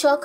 শখ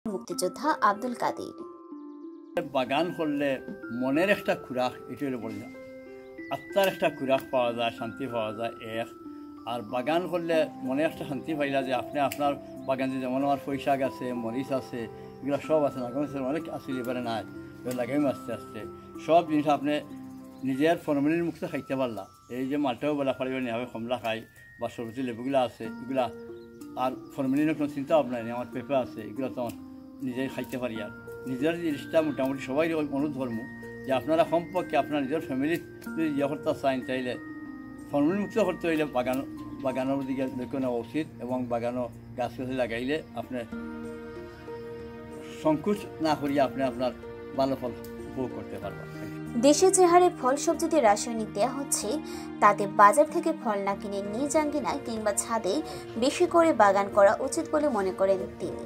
মুক্তিযোদ্ধা আব্দুল কাদির। বাগান করলে মনের একটা খুরাক, এটা হলে বলি আত্মার একটা খুরাক পাওয়া যায়, শান্তি পাওয়া যায় এক। আর বাগান করলে মনে একটা শান্তি পাইলা যে আপনি আপনার বাগান যে যেমন আমার পয়সা আছে, মরিচ আছে, এগুলো সব আছে না, অনেক আসলে এবারে নাই, লাগাইম আস্তে আস্তে সব জিনিস আপনি নিজের ফর্মালির মুক্ত খাইতে পারলা। এই যে মালটাও বলা পারিবেন এভাবে কমলা খাই বা সরবতি লেবুগুলো আছে, এগুলা আর ফর্মালিনের কোনো চিন্তা ভাবনা নেই, আমার পেঁপে আছে, এগুলো তো নিজেই খাইতে পারি। আর নিজের জিনিসটা মোটামুটি সবাই অনুধর্ম যে আপনারা কমপক্ষে আপনার নিজের ফ্যামিলির যদি ইয়ে করতে চান চাইলে ফর্মালিন মুক্ত করতে হইলে বাগানের দিকে লক্ষ্য নেওয়া উচিত এবং বাগানও গাছগাছালি লাগাইলে আপনি সংকোচ না করিয়া আপনি আপনার ভালো ফল উপভোগ করতে পারবেন। দেশে যে হারে ফল সবজিতে রাসায়নিক দেওয়া হচ্ছে তাতে বাজার থেকে ফল না কিনে নিজ আঙ্গিনায় কিংবা ছাদে বেশি করে বাগান করা উচিত বলে মনে করেন তিনি।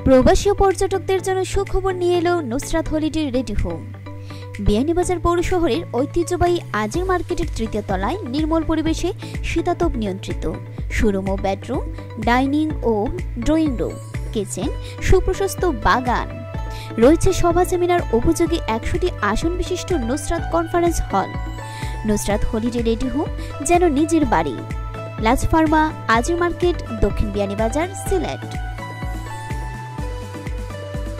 প্রবাসী পর্যটকদের জন্য সুখবর নিয়ে এলো Nusrat holiday ready home. Beanibazar পৌর শহরের ঐতিহ্যবাহী আজির মার্কেটের তৃতীয় তলায় নির্মল পরিবেশে শীতাতপ নিয়ন্ত্রিত শোরুম ও বেডরুম, ডাইনিং ও ড্রয়িং রুম, কিচেন, সুপ্রশস্ত বাগান রয়েছে, সভা সেমিনার উপযোগী 100টি আসন বিশিষ্ট Nusrat conference hall. Nusrat holiday ready home যেন নিজের বাড়ি। লাজ ফার্মা, আজির মার্কেট, দক্ষিণ বিয়ানীবাজার, সিলেট।